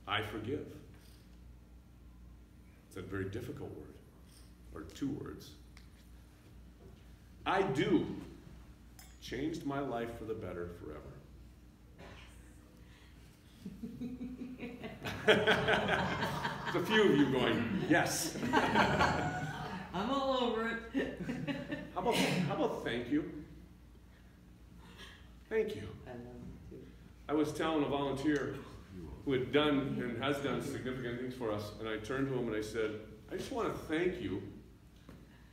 I forgive. It's a very difficult word, or 2 words. I do changed my life for the better forever. There's a few of you going, yes. I'm all over it. How about thank you? Thank you. I love it too. I was telling a volunteer who had done and has done significant things for us, and I turned to him and I said, I just want to thank you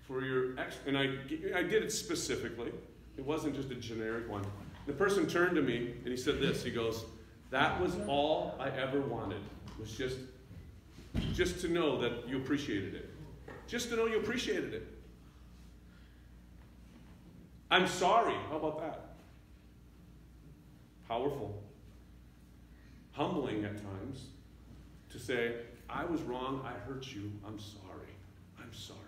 for your and I did it specifically. It wasn't just a generic one. The person turned to me and he said this. He goes, that was all I ever wanted, was just to know that you appreciated it. Just to know you appreciated it. I'm sorry. How about that? Powerful. Humbling at times to say, I was wrong, I hurt you, I'm sorry. I'm sorry.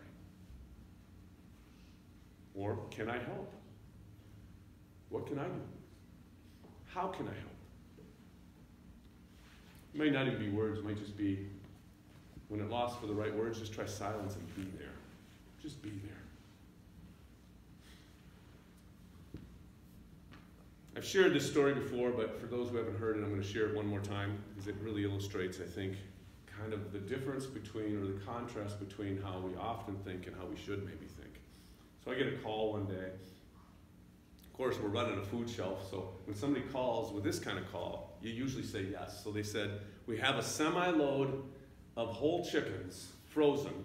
Or, can I help? What can I do? How can I help? It may not even be words, it might just be, when at loss for the right words, just try silence and be there. Just be there. I've shared this story before, but for those who haven't heard it, I'm going to share it one more time, because it really illustrates, I think, kind of the difference between, or the contrast between how we often think and how we should maybe think. So I get a call one day. Of course, we're running a food shelf, so when somebody calls with this kind of call, you usually say yes. So they said, we have a semi-load of whole chickens, frozen,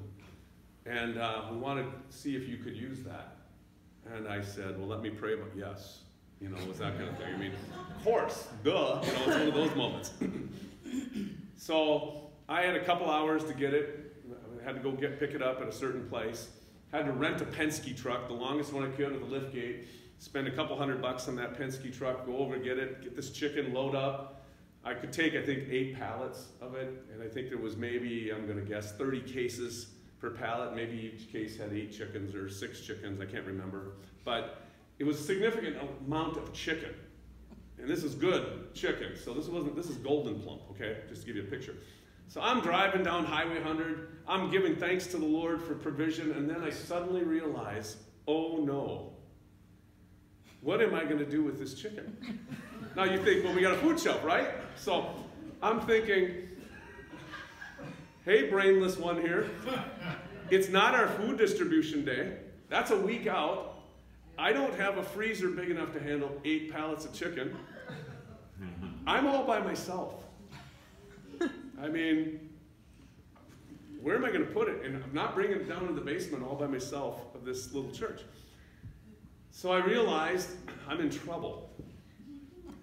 and we want to see if you could use that. And I said, well, let me pray about yes. You know, it's that kind of thing. I mean, of course, duh, you know, it's one of those moments. So I had a couple hours to get it. I had to go pick it up at a certain place. Had to rent a Penske truck, the longest one I could with a lift gate. Spend a couple $100 on that Penske truck, go over and get this chicken, load up. I could take, I think, 8 pallets of it, and I think there was maybe, I'm gonna guess, 30 cases per pallet. Maybe each case had 8 chickens or 6 chickens, I can't remember. But it was a significant amount of chicken. And this is good chicken. So this is golden plump, okay? Just to give you a picture. So I'm driving down Highway 100. I'm giving thanks to the Lord for provision. And then I suddenly realize, oh no. What am I going to do with this chicken? Now you think, well, we got a food shelf, right? So I'm thinking, hey, brainless one here. It's not our food distribution day. That's a week out. I don't have a freezer big enough to handle 8 pallets of chicken. I'm all by myself. I mean, where am I going to put it? And I'm not bringing it down to the basement all by myself of this little church. So I realized I'm in trouble.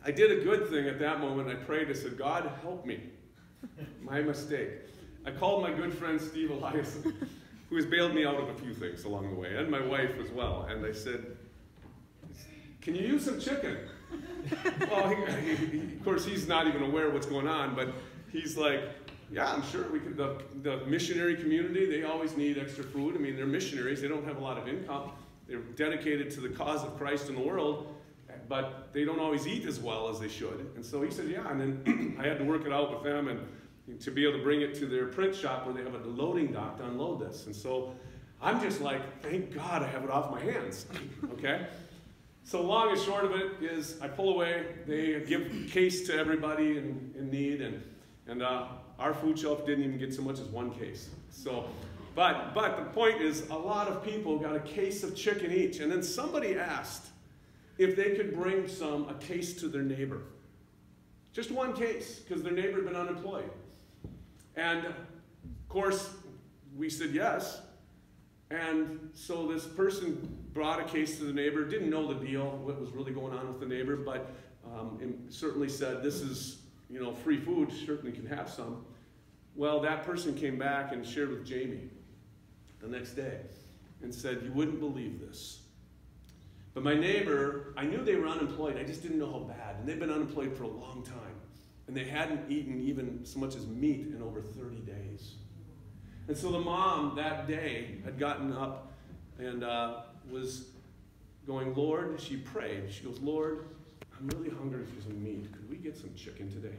I did a good thing at that moment. I prayed. I said, God, help me. My mistake. I called my good friend Steve Eliason, who has bailed me out of a few things along the way, and my wife as well. And I said, can you use some chicken? Well, of course, he's not even aware of what's going on, but he's like, yeah, I'm sure we could. The missionary community, they always need extra food. I mean, they're missionaries. They don't have a lot of income. They're dedicated to the cause of Christ in the world, but they don't always eat as well as they should. And so he said, yeah, and then I had to work it out with them and to be able to bring it to their print shop where they have a loading dock to unload this. And so I'm just like, thank God I have it off my hands, okay? So long and short of it is I pull away, they give a case to everybody in need, and our food shelf didn't even get so much as 1 case. So, but the point is a lot of people got a case of chicken each, and then somebody asked if they could bring a case to their neighbor. Just 1 case, because their neighbor had been unemployed. And of course, we said yes. And so this person brought a case to the neighbor, didn't know the deal, what was really going on with the neighbor, but certainly said, this is, you know, free food, certainly can have some. Well, that person came back and shared with Jamie the next day and said, you wouldn't believe this. But my neighbor, I knew they were unemployed, I just didn't know how bad. And they've been unemployed for a long time. And they hadn't eaten even so much as meat in over 30 days. And so the mom that day had gotten up and was going, Lord, she prayed. She goes, Lord, I'm really hungry for some meat. Could we get some chicken today?